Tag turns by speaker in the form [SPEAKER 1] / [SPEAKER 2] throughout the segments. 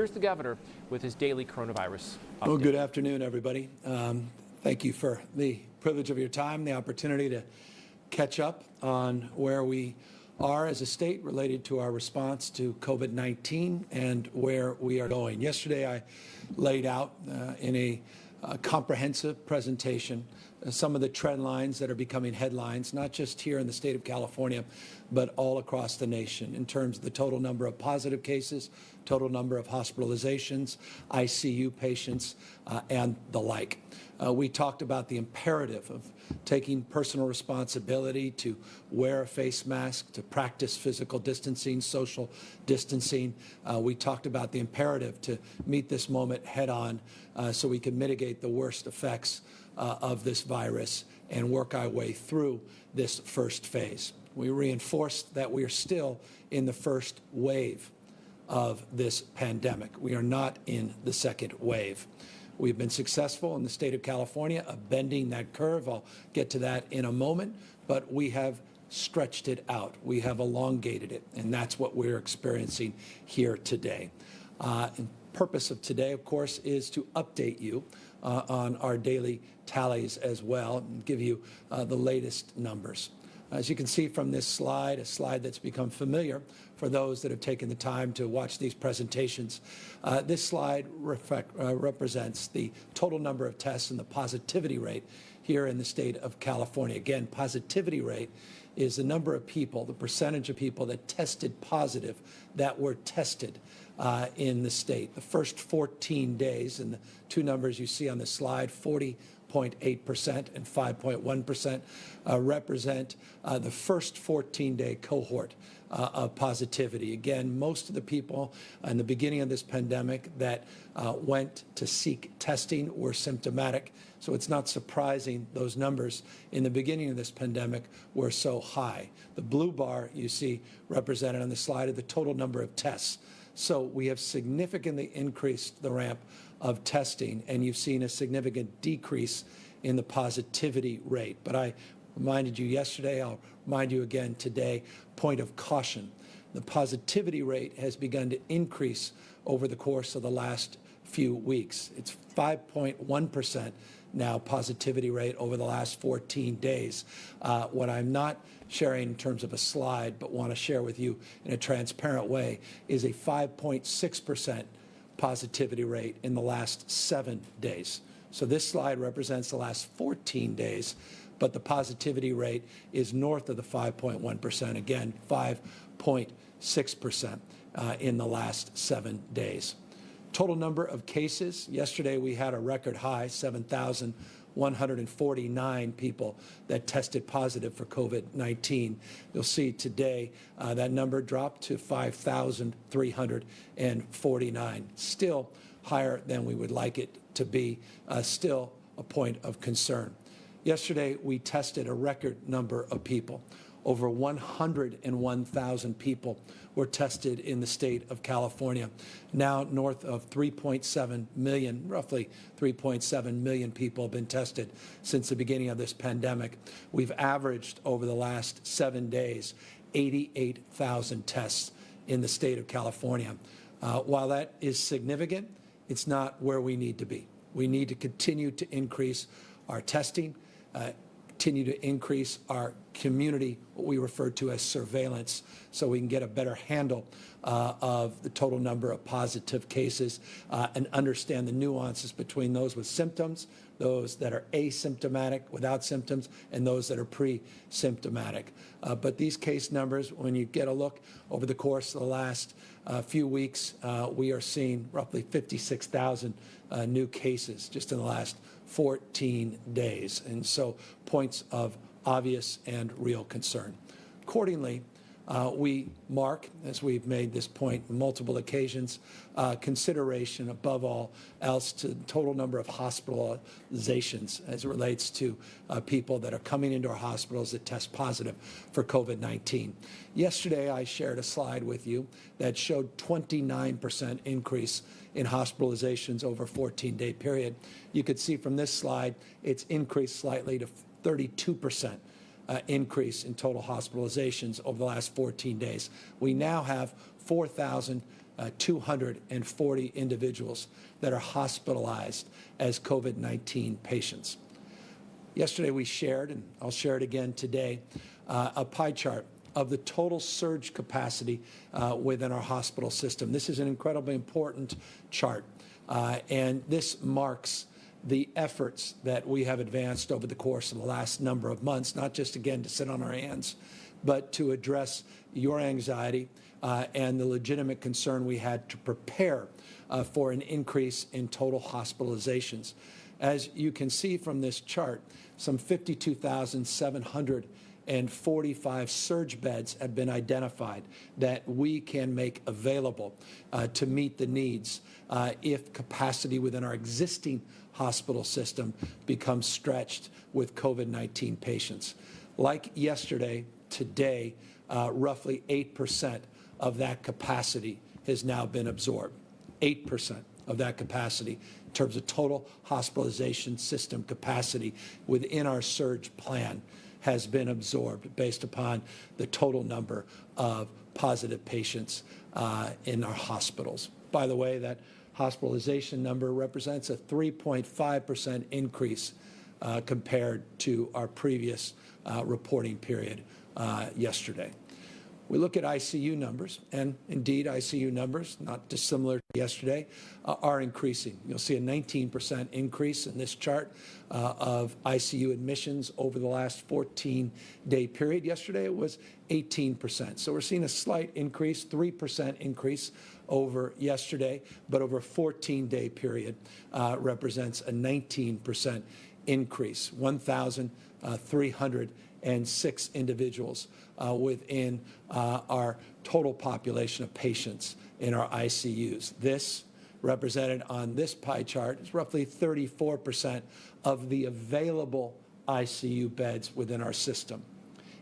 [SPEAKER 1] Here's the governor with his daily coronavirus update.
[SPEAKER 2] Well, good afternoon, everybody. Thank you for the privilege of your time, the opportunity to catch up on where we are as a state related to our response to COVID-19 and where we are going. Yesterday, I laid out in a comprehensive presentation some of the trend lines that are becoming headlines, not just here in the state of California, but all across the nation in terms of the total number of positive cases, total number of hospitalizations, ICU patients, and the like. We talked about the imperative of taking personal responsibility to wear a face mask, to practice physical distancing, social distancing. We talked about the imperative to meet this moment head on so we can mitigate the worst effects of this virus and work our way through this first phase. We reinforced that we are still in the first wave of this pandemic. We are not in the second wave. We've been successful in the state of California of bending that curve. I'll get to that in a moment, but we have stretched it out. We have elongated it, and that's what we're experiencing here today. The purpose of today, of course, is to update you on our daily tallies as well and give you the latest numbers. As you can see from this slide, a slide that's become familiar for those that have taken the time to watch these presentations, this slide represents the total number of tests and the positivity rate here in the state of California. Again, positivity rate is the number of people, the percentage of people that tested positive that were tested in the state. The first 14 days, and the two numbers you see on the slide, 40.8% and 5.1%, represent the first 14-day cohort of positivity. Again, most of the people in the beginning of this pandemic that went to seek testing were symptomatic. So it's not surprising those numbers in the beginning of this pandemic were so high. The blue bar you see represented on the slide of the total number of tests. So we have significantly increased the ramp of testing, and you've seen a significant decrease in the positivity rate. But I reminded you yesterday, I'll remind you again today, point of caution. The positivity rate has begun to increase over the course of the last few weeks. It's 5.1% now positivity rate over the last 14 days. What I'm not sharing in terms of a slide, but want to share with you in a transparent way, is a 5.6% positivity rate in the last 7 days. So this slide represents the last 14 days, but the positivity rate is north of the 5.1%, again, 5.6% in the last 7 days. Total number of cases, yesterday we had a record high, 7,149 people that tested positive for COVID-19. You'll see today that number dropped to 5,349. Still higher than we would like it to be, still a point of concern. Yesterday we tested a record number of people. Over 101,000 people were tested in the state of California. Now north of 3.7 million, roughly 3.7 million people have been tested since the beginning of this pandemic. We've averaged over the last 7 days 88,000 tests in the state of California. While that is significant, it's not where we need to be. We need to continue to increase our testing, continue to increase our community, what we refer to as surveillance, so we can get a better handle of the total number of positive cases and understand the nuances between those with symptoms, those that are asymptomatic without symptoms, and those that are pre-symptomatic. But these case numbers, when you get a look over the course of the last few weeks, we are seeing roughly 56,000 new cases just in the last 14 days. And so points of obvious and real concern. Accordingly, we mark, as we've made this point on multiple occasions, consideration above all else to the total number of hospitalizations as it relates to people that are coming into our hospitals that test positive for COVID-19. Yesterday, I shared a slide with you that showed 29% increase in hospitalizations over a 14-day period. You could see from this slide, it's increased slightly to 32% increase in total hospitalizations over the last 14 days. We now have 4,000 240 individuals that are hospitalized as COVID-19 patients. Yesterday we shared, and I'll share it again today, a pie chart of the total surge capacity within our hospital system. This is an incredibly important chart, and this marks the efforts that we have advanced over the course of the last number of months, not just, again, to sit on our hands, but to address your anxiety and the legitimate concern we had to prepare for an increase in total hospitalizations. As you can see from this chart, some 52,745 surge beds have been identified that we can make available to meet the needs if capacity within our existing hospital system becomes stretched with COVID-19 patients. Like yesterday, today, roughly 8% of that capacity has now been absorbed. 8% of that capacity in terms of total hospitalization system capacity within our surge plan has been absorbed based upon the total number of positive patients in our hospitals. By the way, that hospitalization number represents a 3.5% increase compared to our previous reporting period yesterday. We look at ICU numbers, and indeed ICU numbers, not dissimilar to yesterday, are increasing. You'll see a 19% increase in this chart of ICU admissions over the last 14-day period. Yesterday it was 18%. So we're seeing a slight increase, 3% increase over yesterday, but over a 14-day period represents a 19% increase, 1,306 individuals within our total population of patients in our ICUs. This, represented on this pie chart, is roughly 34% of the available ICU beds within our system.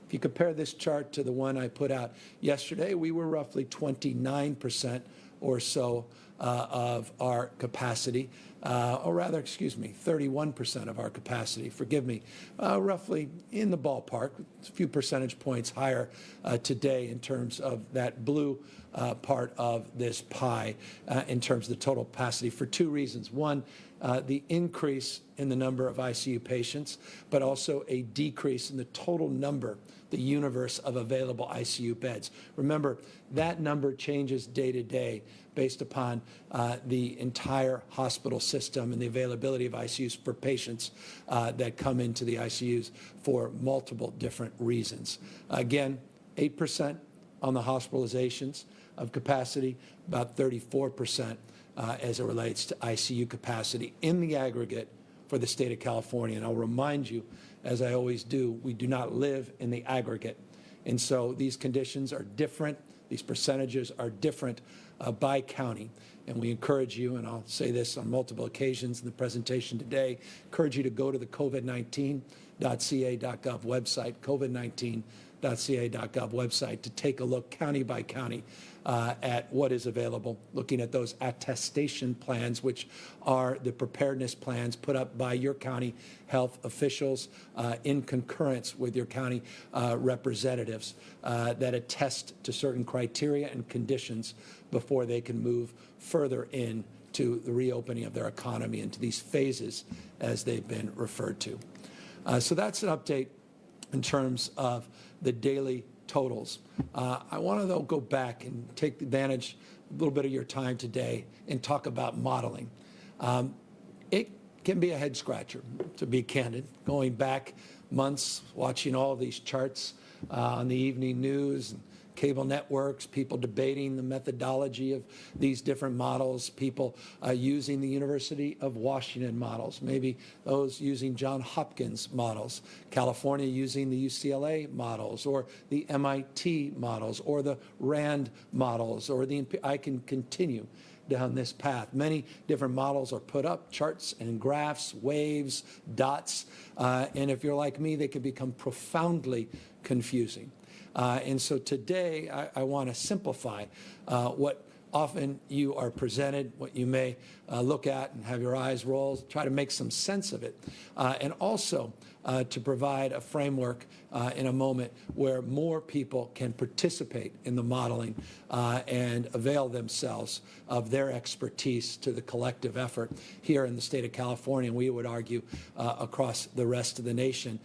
[SPEAKER 2] If you compare this chart to the one I put out yesterday, we were roughly 29% or so of our capacity, or rather, 31% of our capacity, forgive me, roughly in the ballpark, a few percentage points higher today in terms of that blue part of this pie in terms of the total capacity for two reasons. One, the increase in the number of ICU patients, but also a decrease in the total number, the universe of available ICU beds. Remember, that number changes day to day based upon the entire hospital system and the availability of ICUs for patients that come into the ICUs for multiple different reasons. Again, 8% on the hospitalizations of capacity, about 34% as it relates to ICU capacity in the aggregate for the state of California. And I'll remind you, as I always do, we do not live in the aggregate. And so these conditions are different. These percentages are different by county. And we encourage you, and I'll say this on multiple occasions in the presentation today, encourage you to go to the covid19.ca.gov website, covid19.ca.gov website, to take a look county by county at what is available, looking at those attestation plans, which are the preparedness plans put up by your county health officials in concurrence with your county representatives that attest to certain criteria and conditions before they can move further into the reopening of their economy into these phases as they've been referred to. So that's an update in terms of the daily totals. I want to, though, go back and take advantage a little bit of your time today and talk about modeling. It can be a head scratcher, to be candid, going back months, watching all of these charts on the evening news, and cable networks, people debating the methodology of these different models, people using the University of Washington models, maybe those using Johns Hopkins models, California using the UCLA models, or the MIT models, or the RAND models, or I can continue down this path. Many different models are put up, charts and graphs, waves, dots, and if you're like me, they can become profoundly confusing. And so today, I want to simplify what often you are presented what you may look at and have your eyes roll, try to make some sense of it, and also to provide a framework in a moment where more people can participate in the modeling and avail themselves of their expertise to the collective effort here in the state of California, and we would argue across the rest of the nation,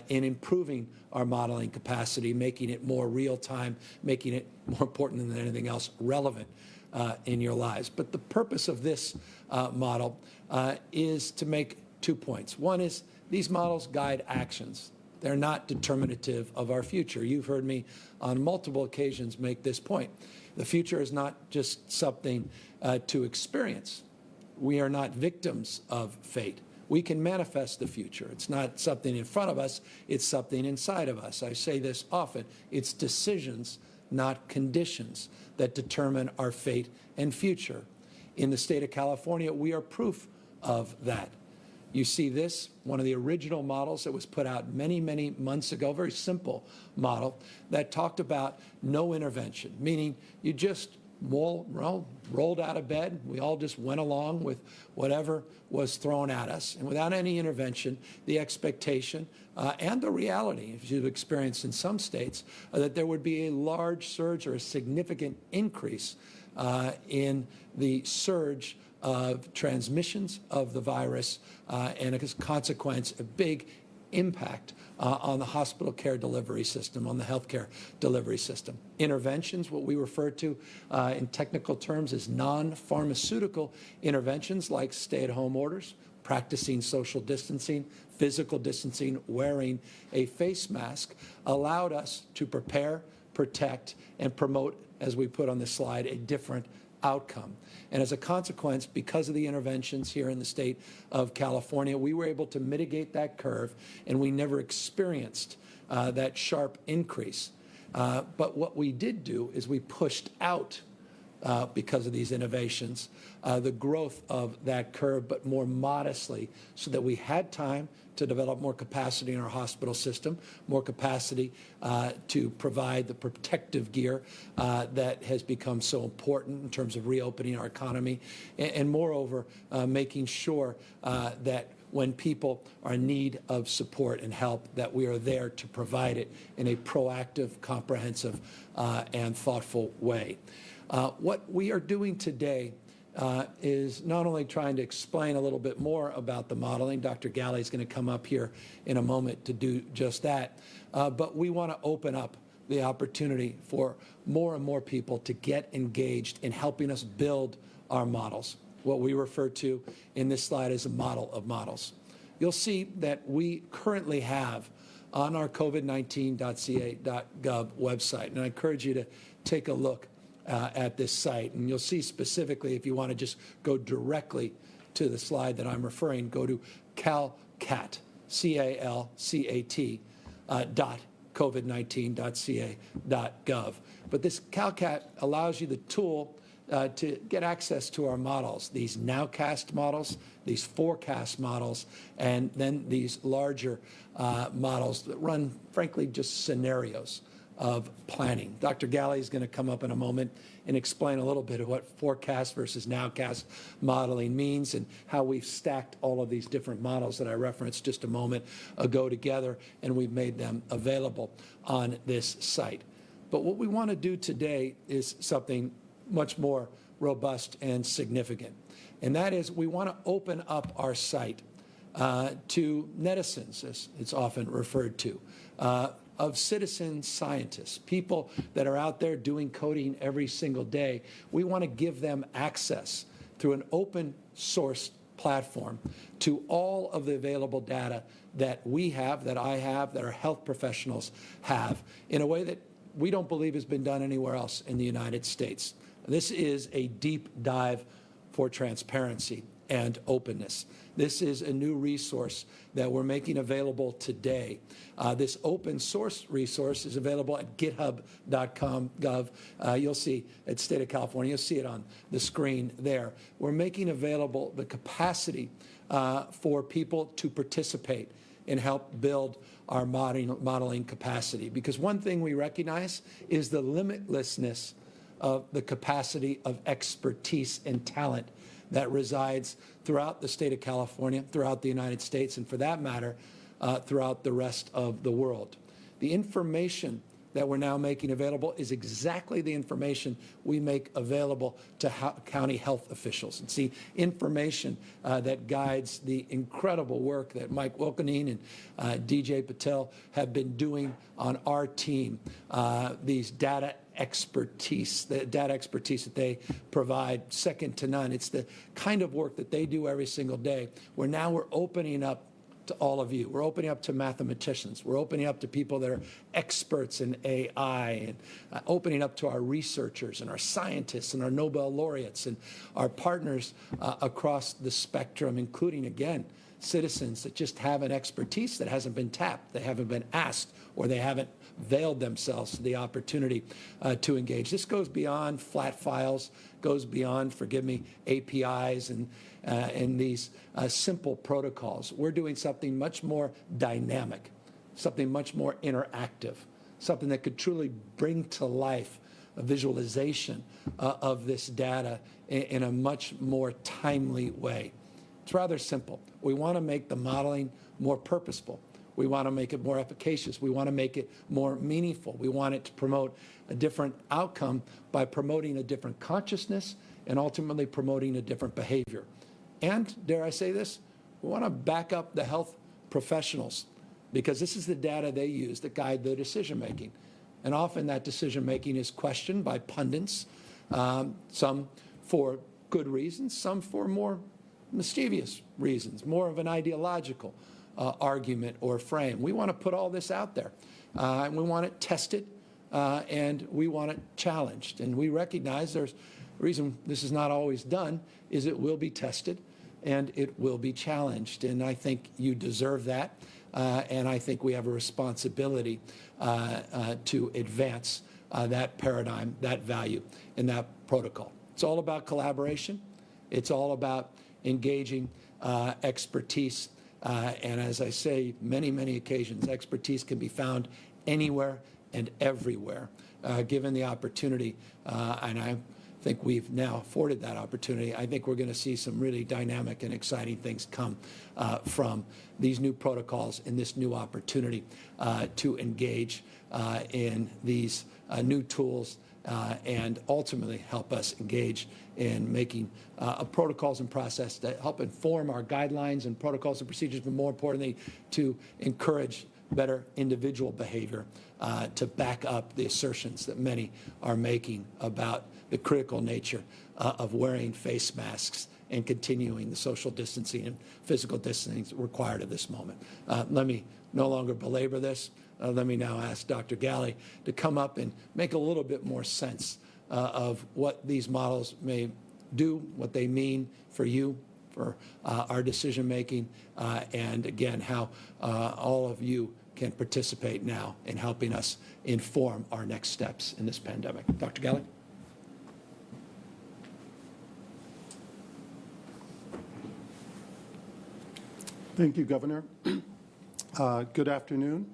[SPEAKER 2] in improving our modeling capacity, making it more real-time, making it, more important than anything else, relevant in your lives. But the purpose of this model is to make 2 points. One is these models guide actions. They're not determinative of our future. You've heard me on multiple occasions make this point. The future is not just something to experience. We are not victims of fate. We can manifest the future. It's not something in front of us, it's something inside of us. I say this often. It's decisions, not conditions, that determine our fate and future. In the state of California, we are proof of that. You see this, one of the original models that was put out many, many months ago, very simple model that talked about no intervention, meaning you just rolled out of bed. We all just went along with whatever was thrown at us. And without any intervention, the expectation and the reality, as you've experienced in some states, that there would be a large surge or a significant increase in the surge of transmissions of the virus, and as a consequence, a big impact on the hospital care delivery system, on the healthcare delivery system. Interventions, what we refer to in technical terms as non-pharmaceutical interventions like stay-at-home orders, practicing social distancing, physical distancing, wearing a face mask, allowed us to prepare, protect, and promote, as we put on this slide, a different outcome. And as a consequence, because of the interventions here in the state of California, we were able to mitigate that curve, and we never experienced that sharp increase. But what we did do is we pushed out, because of these innovations, the growth of that curve, but more modestly, so that we had time to develop more capacity in our hospital system, more capacity to provide the protective gear that has become so important in terms of reopening our economy, and moreover, making sure that when people are in need of support and help, that we are there to provide it in a proactive, comprehensive, and thoughtful way. What we are doing today is not only trying to explain a little bit more about the modeling. Dr. Galley is going to come up here in a moment to do just that. But we want to open up the opportunity for more and more people to get engaged in helping us build our models, what we refer to in this slide as a model of models. You'll see that we currently have on our covid19.ca.gov website, and I encourage you to take a look at this site, and you'll see specifically, if you want to just go directly to the slide that I'm referring, go to CalCat, C-A-L-C-A-T, covid19.ca.gov. But this CalCat allows you the tool to get access to our models, these nowcast models, these forecast models, and then these larger models that run, frankly, just scenarios of planning. Dr. Galley is going to come up in a moment and explain a little bit of what forecast versus nowcast modeling means and how we've stacked all of these different models that I referenced just a moment ago together, and we've made them available on this site. But what we want to do today is something much more robust and significant, and that is we want to open up our site to netizens, as it's often referred to, of citizen scientists, people that are out there doing coding every single day. We want to give them access through an open source platform to all of the available data that we have, that I have, that our health professionals have, in a way that we don't believe has been done anywhere else in the United States. This is a deep dive for transparency and openness. This is a new resource that we're making available today. This open source resource is available at github.com/gov. You'll see at State of California, you'll see it on the screen there. We're making available the capacity for people to participate and help build our modeling capacity. Because one thing we recognize is the limitlessness of the capacity of expertise and talent that resides throughout the state of California, throughout the United States, and for that matter, throughout the rest of the world. The information that we're now making available is exactly the information we make available to county health officials. And see, information that guides the incredible work that Mike Wilkenine and DJ Patel have been doing on our team, these data expertise, the data expertise that they provide, second to none. It's the kind of work that they do every single day, where now we're opening up to all of you. We're opening up to mathematicians. We're opening up to people that are experts in AI, and opening up to our researchers and our scientists and our Nobel laureates and our partners across the spectrum, including, again, citizens that just have an expertise that hasn't been tapped, they haven't been asked, or they haven't availed themselves to the opportunity to engage. This goes beyond flat files, goes beyond, forgive me, APIs and these simple protocols. We're doing something much more dynamic, something much more interactive, something that could truly bring to life a visualization of this data in a much more timely way. It's rather simple. We want to make the modeling more purposeful. We want to make it more efficacious. We want to make it more meaningful. We want it to promote a different outcome by promoting a different consciousness and ultimately promoting a different behavior. And, dare I say this, we want to back up the health professionals, because this is the data they use that guide their decision-making. And often that decision-making is questioned by pundits, some for good reasons, some for more mischievous reasons, more of an ideological argument or frame. We want to put all this out there, and we want it tested, and we want it challenged. And we recognize there's a reason this is not always done, is it will be tested and it will be challenged. And I think you deserve that, and I think we have a responsibility to advance that paradigm, that value, and that protocol. It's all about collaboration. It's all about engaging expertise. And as I say, many, many occasions, expertise can be found anywhere and everywhere, given the opportunity. And I think we've now afforded that opportunity. I think we're going to see some really dynamic and exciting things come from these new protocols and this new opportunity to engage in these new tools and ultimately help us engage in making protocols and process that help inform our guidelines and protocols and procedures, but more importantly, to encourage better individual behavior to back up the assertions that many are making about the critical nature of wearing face masks and continuing the social distancing and physical distancing required at this moment. Let me no longer belabor this. Let me now ask Dr. Galley to come up and make a little bit more sense of what these models may do, what they mean for you, for our decision making, and again, how all of you can participate now in helping us inform our next steps in this pandemic. Dr. Galley?
[SPEAKER 3] Thank you, Governor. Good afternoon.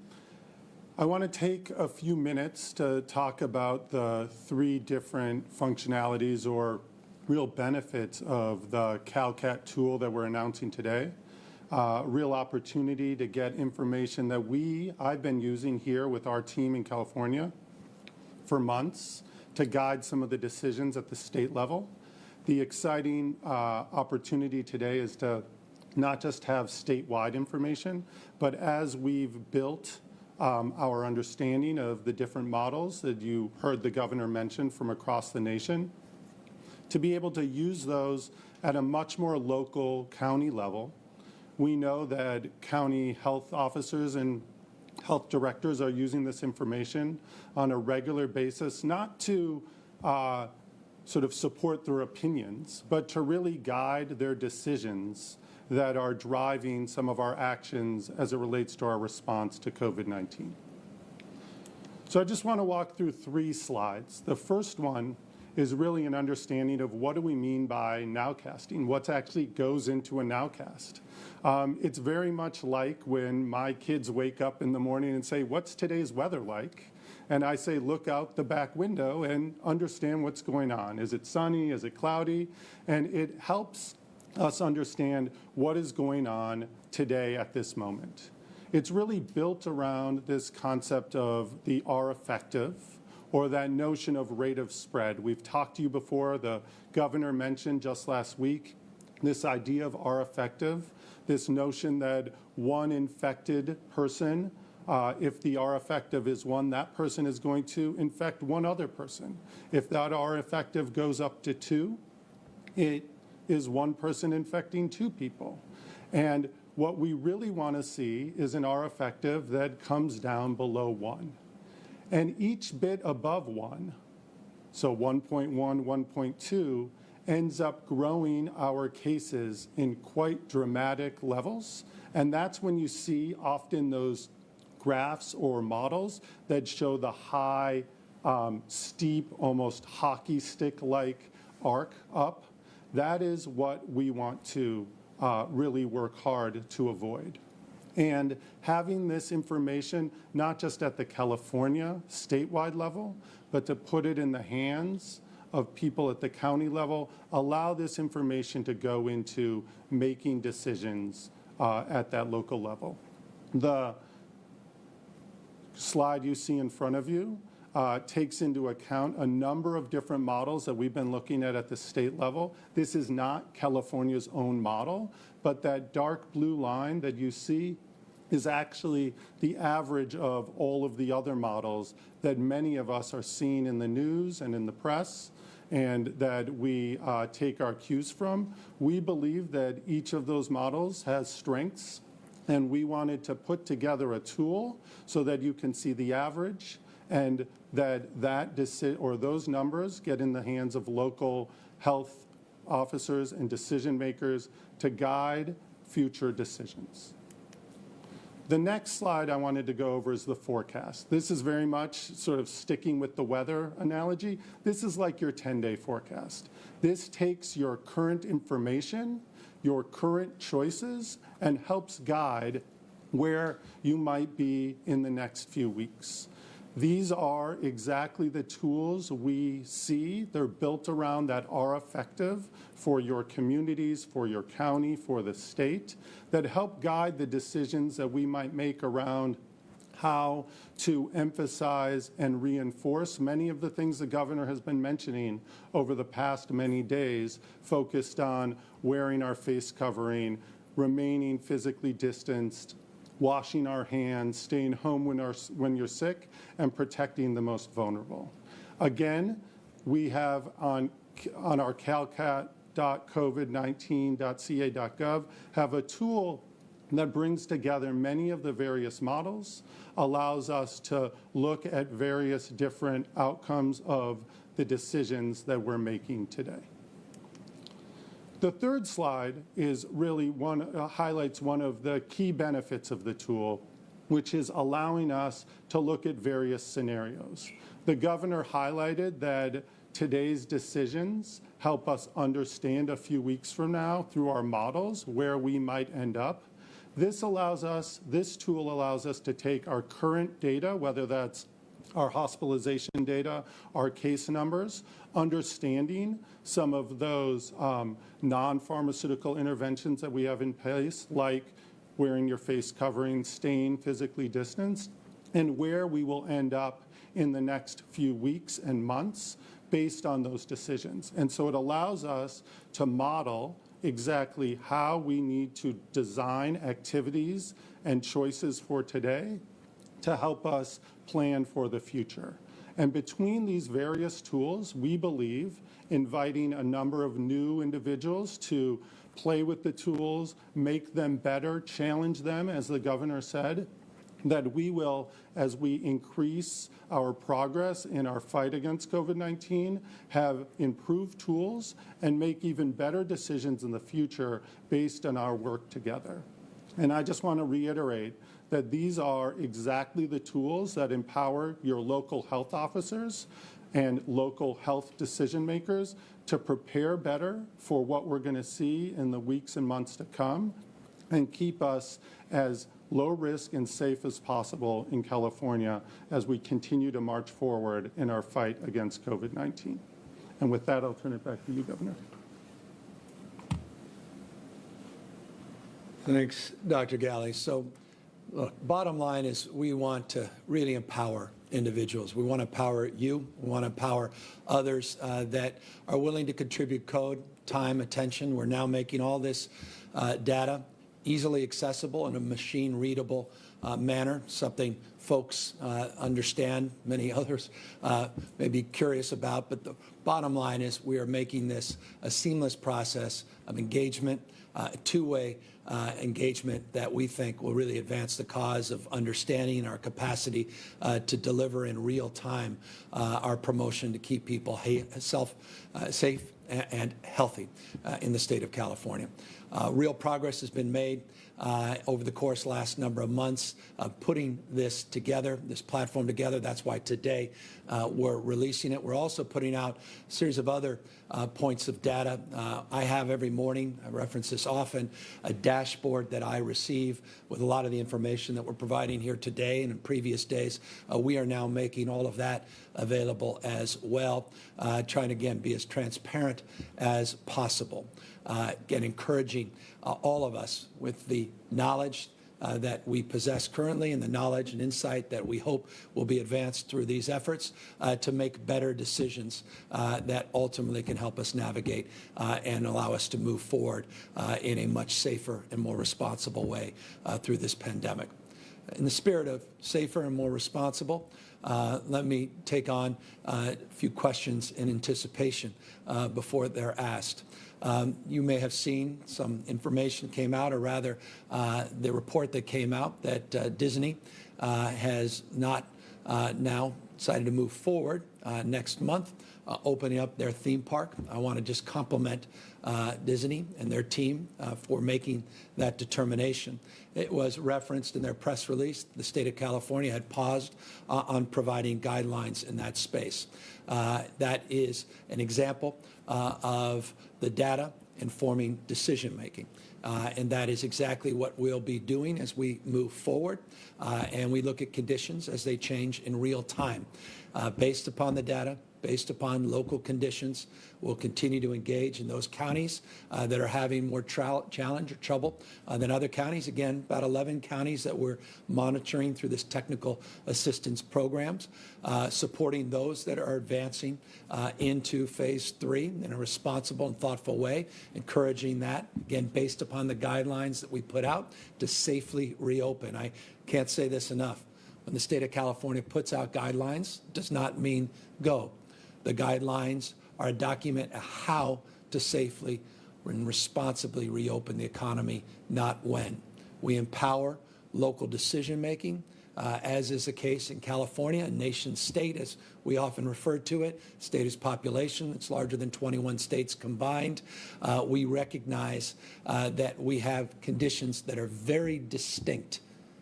[SPEAKER 3] I want to take a few minutes to talk about the three different functionalities or real benefits of the CalCat tool that we're announcing today. Real opportunity to get information that I've been using here with our team in California for months to guide some of the decisions at the state level. The exciting opportunity today is to not just have statewide information, but as we've built our understanding of the different models that you heard the governor mention from across the nation, to be able to use those at a much more local county level. We know that county health officers and health directors are using this information on a regular basis, not to sort of support their opinions, but to really guide their decisions that are driving some of our actions as it relates to our response to COVID-19. So I just want to walk through three slides. The first one is really an understanding of what do we mean by nowcasting, what actually goes into a nowcast. It's very much like when my kids wake up in the morning and say, what's today's weather like? And I say, look out the back window and understand what's going on. Is it sunny? Is it cloudy? And it helps us understand what is going on today at this moment. It's really built around this concept of the R effective, or that notion of rate of spread. We've talked to you before. The governor mentioned just last week this idea of R effective, this notion that one infected person, if the R effective is 1, that person is going to infect one other person. If that R effective goes up to 2, it is one person infecting 2 people. And what we really want to see is an R effective that comes down below 1. And each bit above 1, so 1.1, 1.2, ends up growing our cases in quite dramatic levels. And that's when you see often those graphs or models that show the high, steep, almost hockey stick-like arc up. That is what we want to really work hard to avoid. And having this information, not just at the California statewide level, but to put it in the hands of people at the county level, allow this information to go into making decisions at that local level. The slide you see in front of you takes into account a number of different models that we've been looking at the state level. This is not California's own model, but that dark blue line that you see is actually the average of all of the other models that many of us are seeing in the news and in the press, and that we take our cues from. We believe that each of those models has strengths, and we wanted to put together a tool so that you can see the average, and those numbers get in the hands of local health officers and decision makers to guide future decisions. The next slide I wanted to go over is the forecast. This is very much sort of sticking with the weather analogy. This is like your 10-day forecast. This takes your current information, your current choices, and helps guide where you might be in the next few weeks. These are exactly the tools we see. They're built around that are effective for your communities, for your county, for the state, that help guide the decisions that we might make around how to emphasize and reinforce many of the things the governor has been mentioning over the past many days, focused on wearing our face covering, remaining physically distanced, washing our hands, staying home when you're sick, and protecting the most vulnerable. Again, we have on our calcat.covid19.ca.gov have a tool that brings together many of the various models, allows us to look at various different outcomes of the decisions that we're making today. The third slide is really highlights one of the key benefits of the tool, which is allowing us to look at various scenarios. The governor highlighted that today's decisions help us understand a few weeks from now through our models where we might end up. This tool allows us to take our current data, whether that's our hospitalization data, our case numbers, understanding some of those non-pharmaceutical interventions that we have in place, like wearing your face covering, staying physically distanced, and where we will end up in the next few weeks and months based on those decisions. And so it allows us to model exactly how we need to design activities and choices for today to help us plan for the future. And between these various tools, we believe inviting a number of new individuals to play with the tools, make them better, challenge them, as the governor said, that we will, as we increase our progress in our fight against COVID-19, have improved tools and make even better decisions in the future based on our work together. And I just want to reiterate that these are exactly the tools that empower your local health officers and local health decision makers to prepare better for what we're going to see in the weeks and months to come, and keep us as low risk and safe as possible in California as we continue to march forward in our fight against COVID-19. And with that, I'll turn it back to you, Governor.
[SPEAKER 2] Thanks, Dr. Galley. So, look, bottom line is we want to really empower individuals. We want to empower you. We want to empower others that are willing to contribute code, time, attention. We're now making all this data easily accessible in a machine-readable manner, something folks understand, many others may be curious about. But the bottom line is we are making this a seamless process of engagement, a two-way engagement that we think will really advance the cause of understanding our capacity to deliver in real time our promotion to keep people safe and healthy in the state of California. Real progress has been made over the course of the last number of months putting this together, this platform together. That's why today we're releasing it. We're also putting out a series of other points of data. I have every morning, I reference this often, a dashboard that I receive with a lot of the information that we're providing here today and in previous days. We are now making all of that available as well, trying to, again, be as transparent as possible. Again, encouraging all of us with the knowledge that we possess currently and the knowledge and insight that we hope will be advanced through these efforts to make better decisions that ultimately can help us navigate and allow us to move forward in a much safer and more responsible way through this pandemic. In the spirit of safer and more responsible, let me take on a few questions in anticipation before they're asked. You may have seen some information came out, or rather the report that came out that Disney has not now decided to move forward next month, opening up their theme park. I want to just compliment Disney and their team for making that determination. It was referenced in their press release. The state of California had paused on providing guidelines in that space. That is an example of the data informing decision making. And that is exactly what we'll be doing as we move forward and we look at conditions as they change in real time. Based upon the data, based upon local conditions, we'll continue to engage in those counties that are having more challenge or trouble than other counties. Again, about 11 counties that we're monitoring through this technical assistance programs, supporting those that are advancing into phase 3 in a responsible and thoughtful way, encouraging that, again, based upon the guidelines that we put out to safely reopen. I can't say this enough. When the state of California puts out guidelines, it does not mean go. The guidelines are a document of how to safely and responsibly reopen the economy, not when. We empower local decision making, as is the case in California, a nation state, as we often refer to it. State is population. It's larger than 21 states combined. We recognize that we have conditions that are very distinct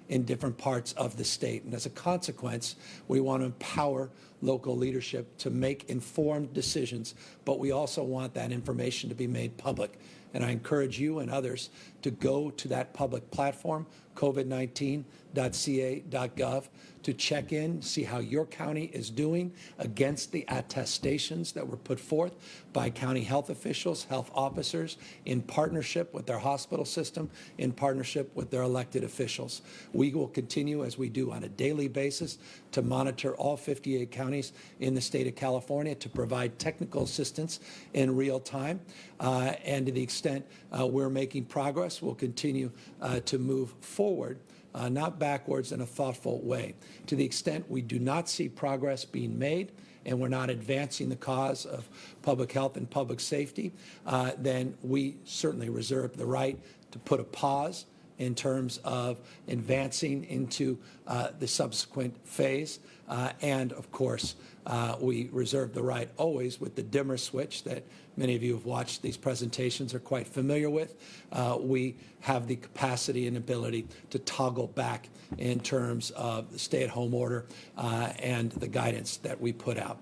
[SPEAKER 2] in different parts of the state. And as a consequence, we want to empower local leadership to make informed decisions, but we also want that information to be made public. And I encourage you and others to go to that public platform, covid19.ca.gov, to check in, see how your county is doing against the attestations that were put forth by county health officials, health officers, in partnership with their hospital system, in partnership with their elected officials. We will continue, as we do on a daily basis, to monitor all 58 counties in the state of California to provide technical assistance in real time. And to the extent we're making progress, we'll continue to move forward, not backwards, in a thoughtful way. To the extent we do not see progress being made and we're not advancing the cause of public health and public safety, then we certainly reserve the right to put a pause in terms of advancing into the subsequent phase. And of course, we reserve the right always with the dimmer switch that many of you have watched these presentations are quite familiar with. We have the capacity and ability to toggle back in terms of the stay-at-home order and the guidance that we put out.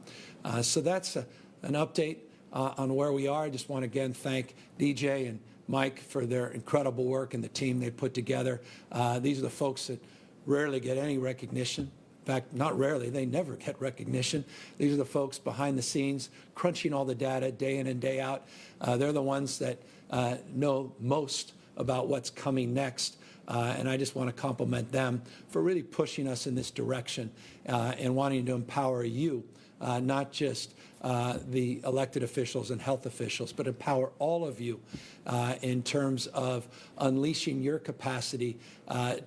[SPEAKER 2] So that's an update on where we are. I just want to again thank DJ and Mike for their incredible work and the team they put together. These are the folks that rarely get any recognition. In fact, not rarely, they never get recognition. These are the folks behind the scenes crunching all the data day in and day out. They're the ones that know most about what's coming next. And I just want to compliment them for really pushing us in this direction and wanting to empower you, not just the elected officials and health officials, but empower all of you in terms of unleashing your capacity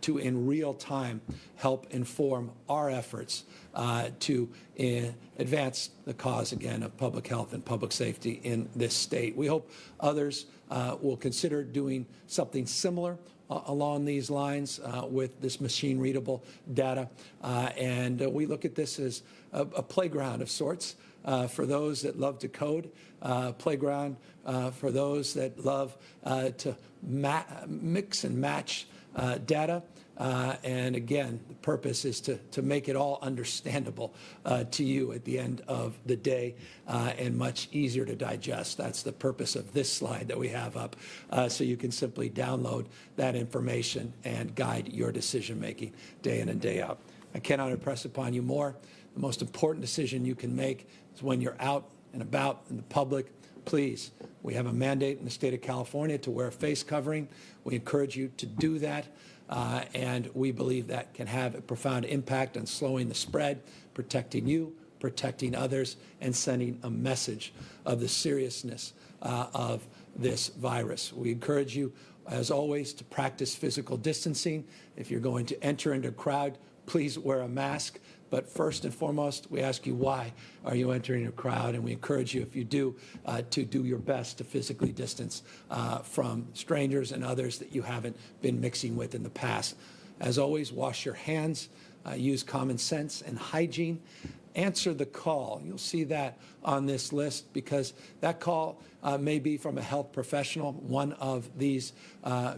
[SPEAKER 2] to, in real time, help inform our efforts to advance the cause, again, of public health and public safety in this state. We hope others will consider doing something similar along these lines with this machine-readable data. And we look at this as a playground of sorts for those that love to code, playground for those that love to mix and match data. And again, the purpose is to make it all understandable to you at the end of the day and much easier to digest. That's the purpose of this slide that we have up, so you can simply download that information and guide your decision making day in and day out. I cannot impress upon you more. The most important decision you can make is when you're out and about in the public. Please, we have a mandate in the state of California to wear a face covering. We encourage you to do that. And we believe that can have a profound impact on slowing the spread, protecting you, protecting others, and sending a message of the seriousness of this virus. We encourage you, as always, to practice physical distancing. If you're going to enter into a crowd, please wear a mask. But first and foremost, we ask you, why are you entering a crowd? And we encourage you, if you do, to do your best to physically distance from strangers and others that you haven't been mixing with in the past. As always, wash your hands, use common sense and hygiene. Answer the call. You'll see that on this list, because that call may be from a health professional, one of these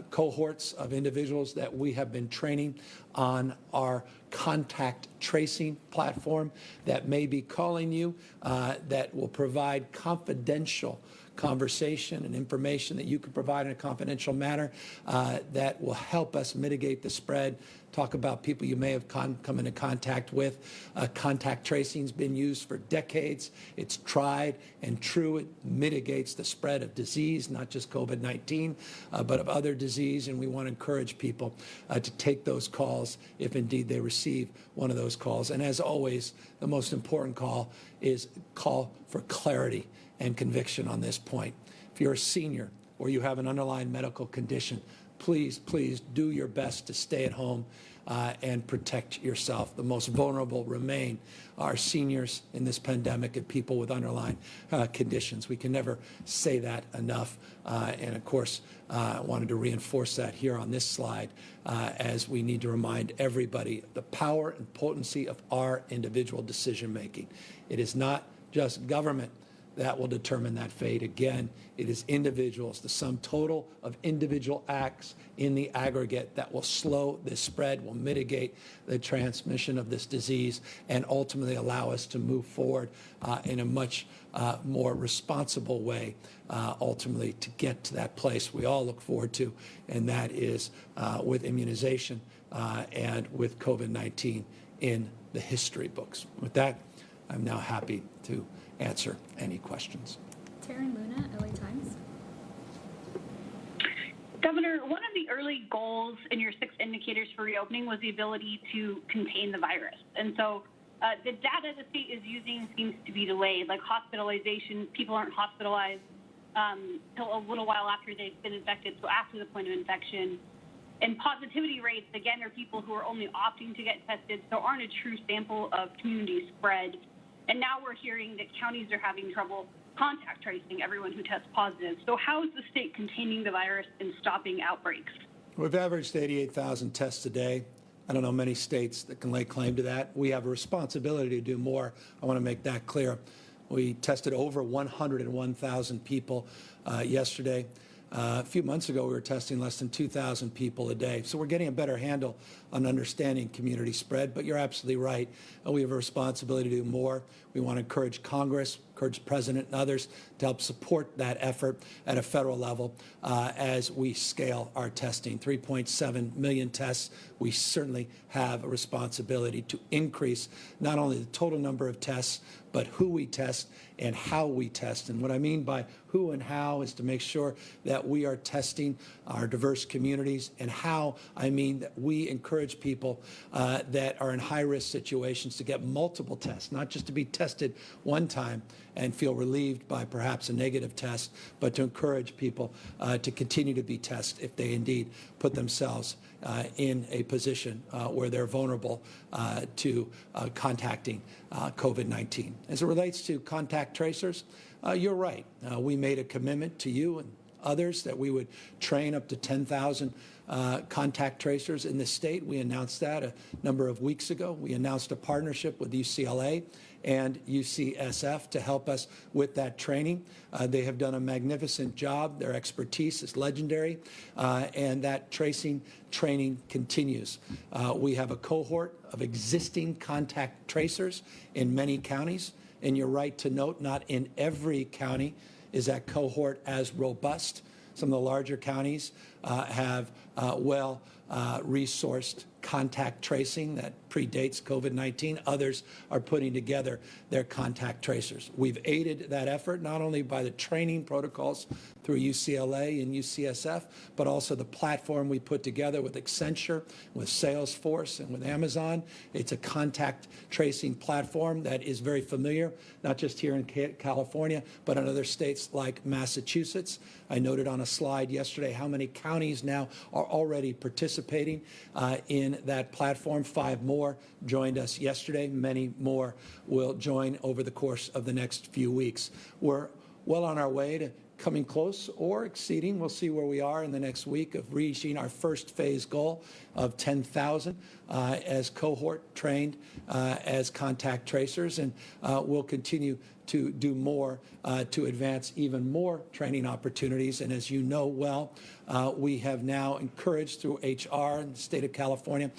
[SPEAKER 2] cohorts of individuals that we have been training on our contact tracing platform that may be calling you, that will provide confidential conversation and information that you can provide in a confidential manner that will help us mitigate the spread. Talk about people you may have come into contact with. Contact tracing's been used for decades. It's tried and true. It mitigates the spread of disease, not just COVID-19, but of other disease. And we want to encourage people to take those calls if indeed they receive one of those calls. And as always, the most important call is call for clarity and conviction on this point. If you're a senior or you have an underlying medical condition, please, please do your best to stay at home and protect yourself. The most vulnerable remain our seniors in this pandemic and people with underlying conditions. We can never say that enough. And of course, I wanted to reinforce that here on this slide as we need to remind everybody the power and potency of our individual decision making. It is not just government that will determine that fate. Again, it is individuals, the sum total of individual acts in the aggregate that will slow this spread, will mitigate the transmission of this disease, and ultimately allow us to move forward in a much more responsible way, ultimately to get to that place we all look forward to, and that is with immunization and with COVID-19 in the history books. With that, I'm now happy to answer any questions.
[SPEAKER 4] Taryn Luna, LA Times.
[SPEAKER 5] Governor, one of the early goals in your 6 indicators for reopening was the ability to contain the virus. And so the data the state is using seems to be delayed, like hospitalization. People aren't hospitalized till a little while after they've been infected, so after the point of infection. And positivity rates, again, are people who are only opting to get tested, so aren't a true sample of community spread. And now we're hearing that counties are having trouble contact tracing everyone who tests positive. So how is the state containing the virus and stopping outbreaks?
[SPEAKER 2] We've averaged 88,000 tests a day. I don't know many states that can lay claim to that. We have a responsibility to do more. I want to make that clear. We tested over 101,000 people yesterday. A few months ago, we were testing less than 2,000 people a day. So we're getting a better handle on understanding community spread. But you're absolutely right. We have a responsibility to do more. We want to encourage Congress, encourage the President and others to help support that effort at a federal level as we scale our testing. 3.7 million tests. We certainly have a responsibility to increase not only the total number of tests, but who we test and how we test. And what I mean by who and how is to make sure that we are testing our diverse communities, and how I mean that we encourage people that are in high-risk situations to get multiple tests, not just to be tested one time and feel relieved by perhaps a negative test, but to encourage people to continue to be tested if they indeed put themselves in a position where they're vulnerable to contacting COVID-19. As it relates to contact tracers, you're right. We made a commitment to you and others that we would train up to 10,000 contact tracers in the state. We announced that a number of weeks ago. We announced a partnership with UCLA and UCSF to help us with that training. They have done a magnificent job. Their expertise is legendary, and that tracing training continues. We have a cohort of existing contact tracers in many counties, and you're right to note, not in every county is that cohort as robust. Some of the larger counties have well-resourced contact tracing that predates COVID-19. Others are putting together their contact tracers. We've aided that effort not only by the training protocols through UCLA and UCSF, but also the platform we put together with Accenture, with Salesforce, and with Amazon. It's a contact tracing platform that is very familiar, not just here in California, but in other states like Massachusetts. I noted on a slide yesterday how many counties now are already participating in that platform. 5 more joined us yesterday. Many more will join over the course of the next few weeks. We're well on our way to coming close or exceeding. We'll see where we are in the next week of reaching our first phase goal of 10,000 as cohort trained as contact tracers, and we'll continue to do more to advance even more training opportunities. And as you know well, we have now encouraged through HR in the state of California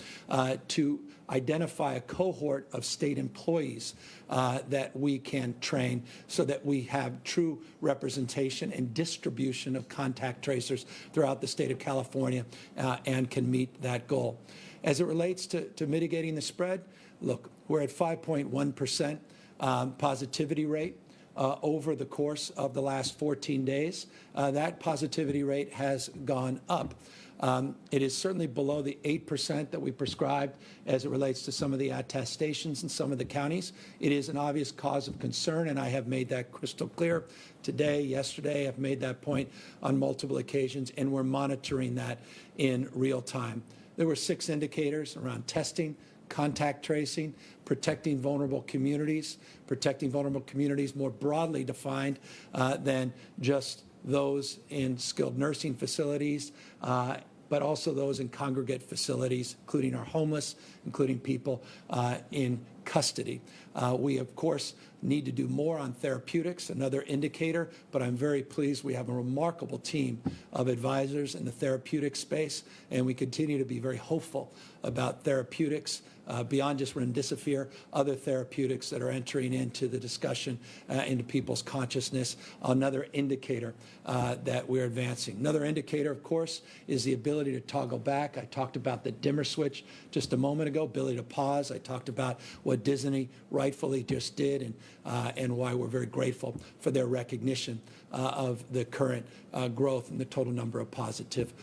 [SPEAKER 2] to identify a cohort of state employees that we can train so that we have true representation and distribution of contact tracers throughout the state of California and can meet that goal. As it relates to mitigating the spread, look, we're at 5.1% positivity rate over the course of the last 14 days. That positivity rate has gone up. It is certainly below the 8% that we prescribed as it relates to some of the attestations in some of the counties. It is an obvious cause of concern, and I have made that crystal clear today, yesterday. I've made that point on multiple occasions, and we're monitoring that in real time. There were 6 indicators around testing, contact tracing, protecting vulnerable communities more broadly defined than just those in skilled nursing facilities, but also those in congregate facilities, including our homeless, including people in custody. We, of course, need to do more on therapeutics, another indicator, but I'm very pleased we have a remarkable team of advisors in the therapeutic space, and we continue to be very hopeful about therapeutics beyond just remdesivir, other therapeutics that are entering into the discussion, into people's consciousness. Another indicator that we're advancing. Another indicator, of course, is the ability to toggle back. I talked about the dimmer switch just a moment ago, ability to pause. I talked about what Disney rightfully just did, and why we're very grateful for their recognition of the current growth in the total number of positive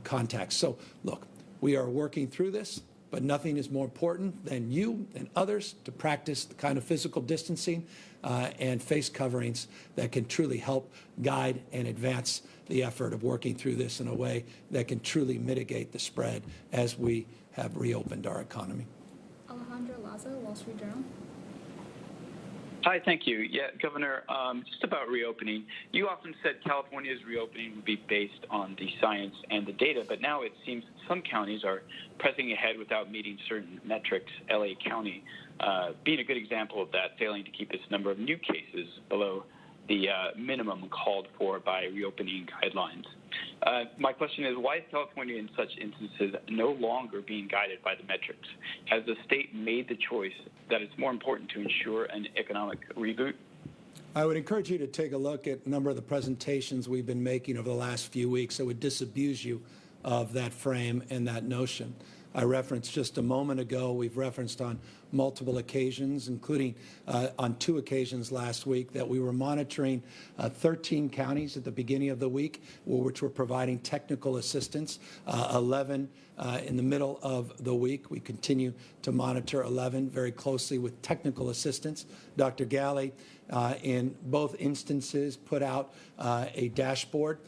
[SPEAKER 2] contacts. So, look, we are working through this, but nothing is more important than you and others to practice the kind of physical distancing and face coverings that can truly help guide and advance the effort of working through this in a way that can truly mitigate the spread as we have reopened our economy.
[SPEAKER 4] Alejandro Lazo, Wall Street Journal.
[SPEAKER 6] Hi, thank you. Yeah, Governor, just about reopening. You often said California's reopening would be based on the science and the data, but now it seems some counties are pressing ahead without meeting certain metrics, LA County being a good example of that, failing to keep its number of new cases below the minimum called for by reopening guidelines. My question is, why is California in such instances no longer being guided by the metrics? Has the state made the choice that it's more important to ensure an economic reboot?
[SPEAKER 2] I would encourage you to take a look at a number of the presentations we've been making over the last few weeks that would disabuse you of that frame and that notion. I referenced just a moment ago, we've referenced on multiple occasions, including on 2 occasions last week, that we were monitoring 13 counties at the beginning of the week, which were providing technical assistance, 11 in the middle of the week. We continue to monitor 11 very closely with technical assistance. Dr. Galley, in both instances, put out a dashboard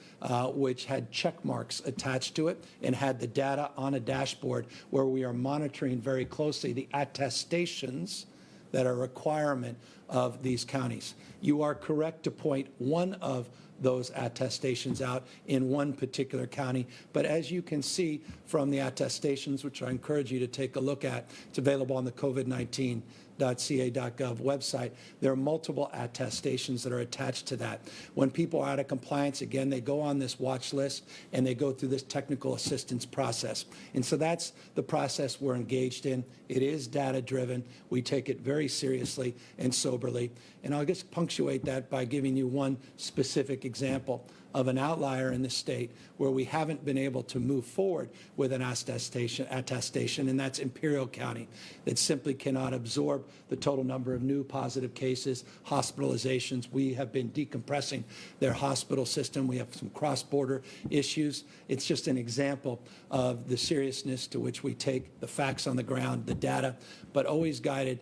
[SPEAKER 2] which had check marks attached to it and had the data on a dashboard where we are monitoring very closely the attestations that are a requirement of these counties. You are correct to point one of those attestations out in one particular county. But as you can see from the attestations, which I encourage you to take a look at, it's available on the COVID-19.ca.gov website. There are multiple attestations that are attached to that. When people are out of compliance, again, they go on this watch list and they go through this technical assistance process. And so that's the process we're engaged in. It is data-driven. We take it very seriously and soberly. And I'll just punctuate that by giving you one specific example of an outlier in the state where we haven't been able to move forward with an attestation, and that's Imperial County, that simply cannot absorb the total number of new positive cases, hospitalizations. We have been decompressing their hospital system. We have some cross-border issues. It's just an example of the seriousness to which we take the facts on the ground, the data, but always guided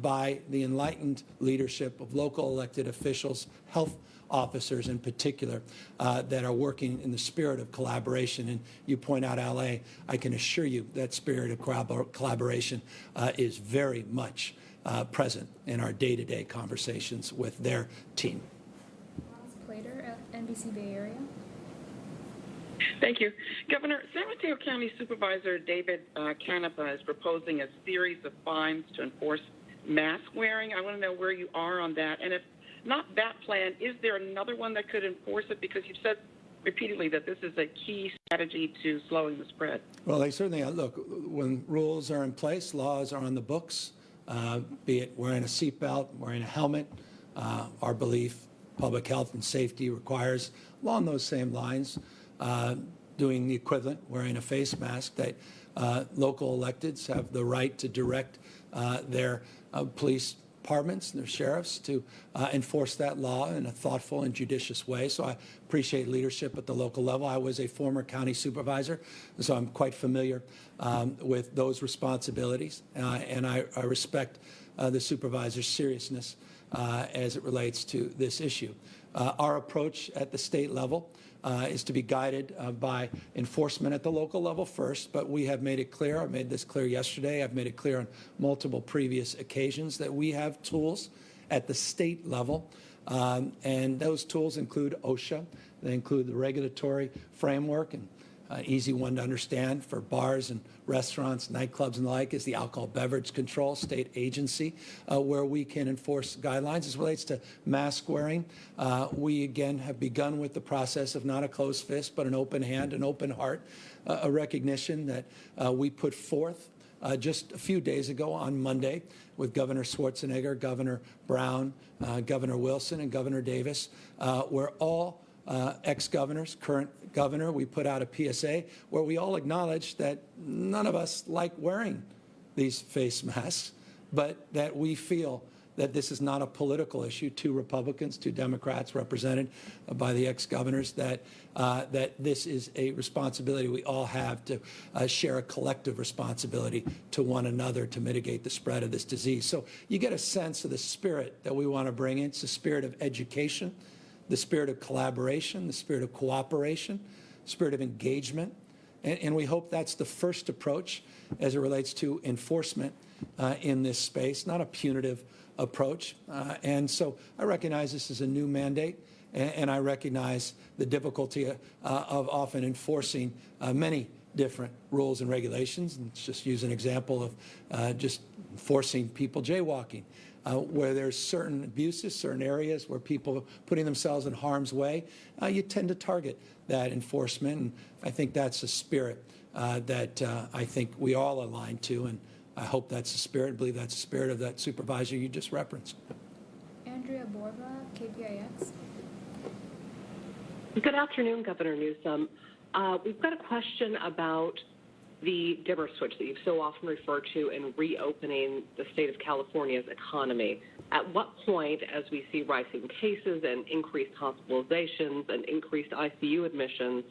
[SPEAKER 2] by the enlightened leadership of local elected officials, health officers in particular, that are working in the spirit of collaboration. And you point out LA, I can assure you that spirit of collaboration is very much present in our day-to-day conversations with their team.
[SPEAKER 4] Miles Plater, NBC Bay Area.
[SPEAKER 7] Thank you. Governor, San Mateo County Supervisor David Canepa is proposing a series of fines to enforce mask wearing. I want to know where you are on that. And if not that plan, is there another one that could enforce it? Because you've said repeatedly that this is a key strategy to slowing the spread.
[SPEAKER 2] Well, they certainly are. Look, when rules are in place, laws are on the books, be it wearing a seatbelt, wearing a helmet. Our belief, public health and safety requires, along those same lines, doing the equivalent, wearing a face mask, that local electeds have the right to direct their police departments and their sheriffs to enforce that law in a thoughtful and judicious way. So I appreciate leadership at the local level. I was a former county supervisor, so I'm quite familiar with those responsibilities, and I respect the supervisor's seriousness as it relates to this issue. Our approach at the state level is to be guided by enforcement at the local level first, but we have made it clear, I made this clear yesterday, I've made it clear on multiple previous occasions, that we have tools at the state level, and those tools include OSHA, they include the regulatory framework, and easy one to understand for bars and restaurants, nightclubs and the like is the Alcohol Beverage Control State Agency, where we can enforce guidelines. As it relates to mask wearing, we again have begun with the process of not a closed fist, but an open hand, an open heart, a recognition that we put forth just a few days ago on Monday with Governor Schwarzenegger, Governor Brown, Governor Wilson, and Governor Davis, where all ex-governors, current governor, we put out a PSA where we all acknowledge that none of us like wearing these face masks, but that we feel that this is not a political issue. 2 Republicans, 2 Democrats represented by the ex-governors, that this is a responsibility we all have to share a collective responsibility to one another to mitigate the spread of this disease. So you get a sense of the spirit that we want to bring in. It's the spirit of education, the spirit of collaboration, the spirit of cooperation, spirit of engagement. And we hope that's the first approach as it relates to enforcement in this space, not a punitive approach. And so I recognize this is a new mandate, and I recognize the difficulty of often enforcing many different rules and regulations. And let's just use an example of just forcing people jaywalking. where there's certain abuses, certain areas where people are putting themselves in harm's way, you tend to target that enforcement. And I think that's a spirit that I think we all align to, and I hope that's the spirit, I believe that's the spirit of that supervisor you just referenced.
[SPEAKER 4] Andrea Borba, KPIX.
[SPEAKER 8] Good afternoon, Governor Newsom. We've got a question about the dimmer switch that you've so often referred to in reopening the state of California's economy. At what point, as we see rising cases and increased hospitalizations and increased ICU admissions,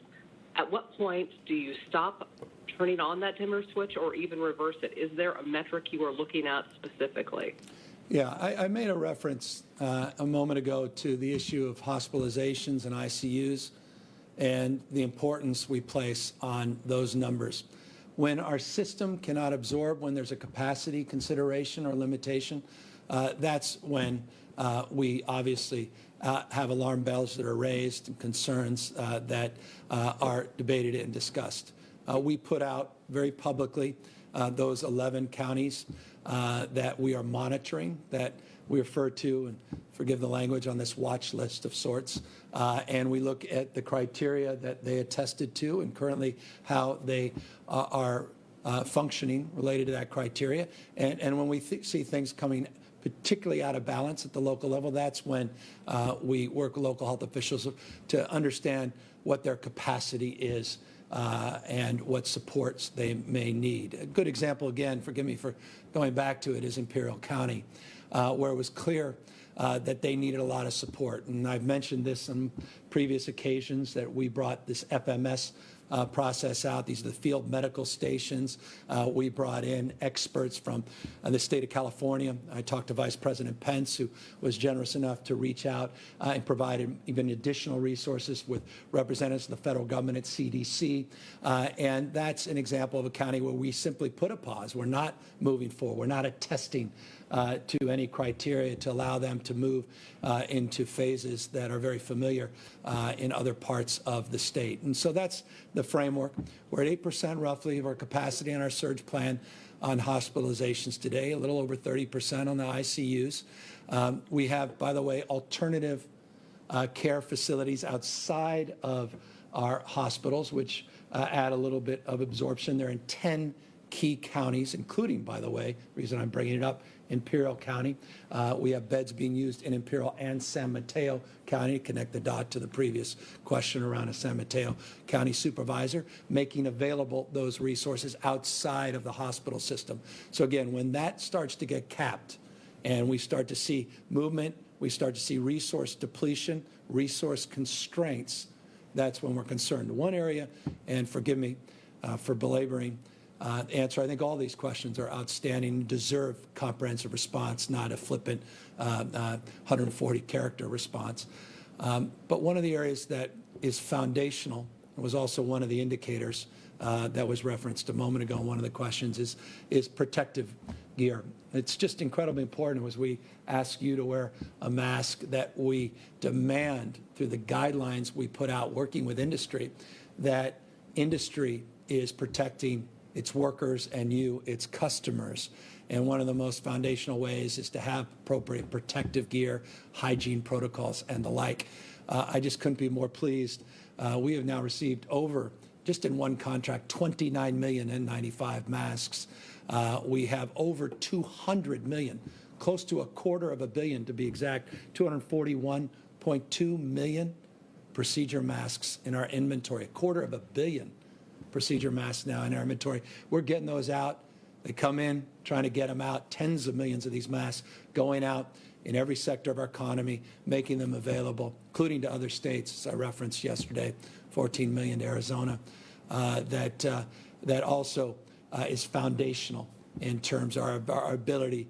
[SPEAKER 8] at what point do you stop turning on that dimmer switch or even reverse it? Is there a metric you are looking at specifically?
[SPEAKER 2] Yeah, I made a reference a moment ago to the issue of hospitalizations and ICUs and the importance we place on those numbers. When our system cannot absorb, when there's a capacity consideration or limitation, that's when we obviously have alarm bells that are raised and concerns that are debated and discussed. We put out very publicly those 11 counties that we are monitoring, that we refer to, and forgive the language, on this watch list of sorts. And we look at the criteria that they attested to and currently how they are functioning related to that criteria. And when we see things coming particularly out of balance at the local level, that's when we work with local health officials to understand what their capacity is and what supports they may need. A good example, again, forgive me for going back to it, is Imperial County, where it was clear that they needed a lot of support. And I've mentioned this on previous occasions that we brought this FMS process out. These are the field medical stations. We brought in experts from the state of California. I talked to Vice President Pence, who was generous enough to reach out and provided even additional resources with representatives of the federal government at CDC. And that's an example of a county where we simply put a pause. We're not moving forward. We're not attesting to any criteria to allow them to move into phases that are very familiar in other parts of the state. And so that's the framework. We're at 8% roughly of our capacity on our surge plan on hospitalizations today, a little over 30% on the ICUs. We have, by the way, alternative care facilities outside of our hospitals, which add a little bit of absorption. They're in 10 key counties, including, by the way, the reason I'm bringing it up, Imperial County. We have beds being used in Imperial and San Mateo County, to connect the dot to the previous question around a San Mateo County supervisor, making available those resources outside of the hospital system. So again, when that starts to get capped and we start to see movement, we start to see resource depletion, resource constraints, that's when we're concerned. One area, and forgive me for belaboring answer, I think all these questions are outstanding, deserve comprehensive response, not a flippant 140-character response. But one of the areas that is foundational, was also one of the indicators that was referenced a moment ago in one of the questions, is protective gear. It's just incredibly important as we ask you to wear a mask that we demand through the guidelines we put out working with industry, that industry is protecting its workers and you, its customers. And one of the most foundational ways is to have appropriate protective gear, hygiene protocols, and the like. I just couldn't be more pleased. We have now received over, just in one contract, 29 million N95 masks. We have over 200 million, close to $250 million to be exact, 241.2 million procedure masks in our inventory, $250 million procedure masks now in our inventory. We're getting those out. They come in, trying to get them out, tens of millions of these masks going out in every sector of our economy, making them available, including to other states, as I referenced yesterday, 14 million to Arizona. That also is foundational in terms of our ability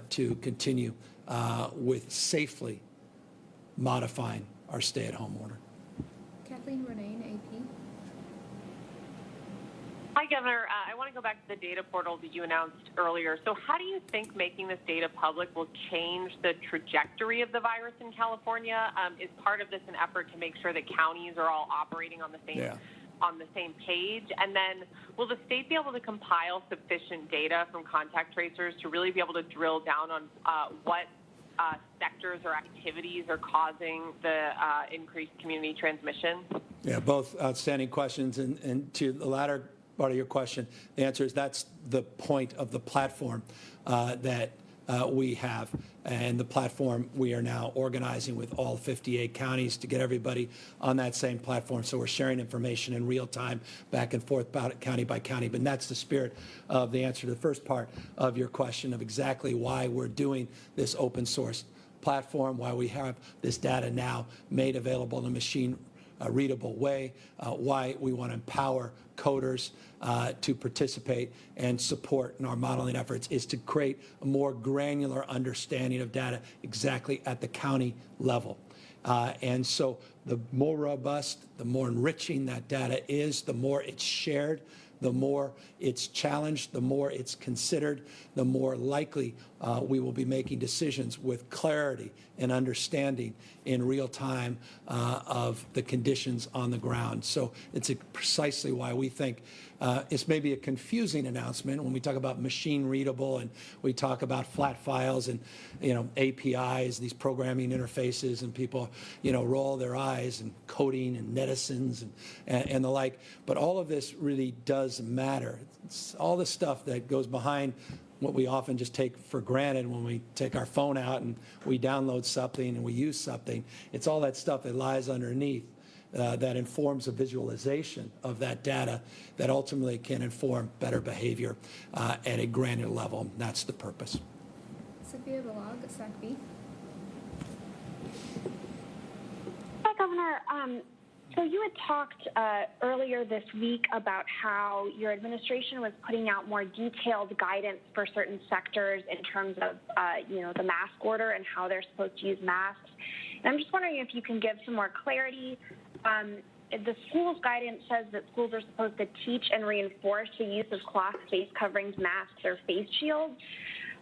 [SPEAKER 2] to continue with safely modifying our stay-at-home order.
[SPEAKER 4] Kathleen Renane, AP.
[SPEAKER 9] Hi, Governor. I want to go back to the data portal that you announced earlier. So how do you think making this data public will change the trajectory of the virus in California? Is part of this an effort to make sure that counties are all operating on the same on the same page? And then will the state be able to compile sufficient data from contact tracers to really be able to drill down on what sectors or activities are causing the increased community transmission?
[SPEAKER 2] Yeah, both outstanding questions. And to the latter part of your question, the answer is that's the point of the platform that we have. And the platform we are now organizing with all 58 counties to get everybody on that same platform. So we're sharing information in real time back and forth about it, county by county. But that's the spirit of the answer to the first part of your question of exactly why we're doing this open source platform, why we have this data now made available in a machine readable way, why we want to empower coders to participate and support in our modeling efforts is to create a more granular understanding of data exactly at the county level. And so the more robust, the more enriching that data is, the more it's shared, the more it's challenged, the more it's considered, the more likely we will be making decisions with clarity and understanding in real time of the conditions on the ground. So it's precisely why we think it's maybe a confusing announcement when we talk about machine readable and we talk about flat files and APIs, these programming interfaces, and people roll their eyes and coding and netizens and the like. But all of this really does matter. It's all the stuff that goes behind what we often just take for granted when we take our phone out and we download something and we use something. It's all that stuff that lies underneath that informs a visualization of that data that ultimately can inform better behavior at a granular level. That's the purpose.
[SPEAKER 4] Sophia Balog, SACB.
[SPEAKER 10] Hi, Governor. So you had talked earlier this week about how your administration was putting out more detailed guidance for certain sectors in terms of, the mask order and how they're supposed to use masks. And I'm just wondering if you can give some more clarity. The school's guidance says that schools are supposed to teach and reinforce the use of cloth face coverings, masks, or face shields.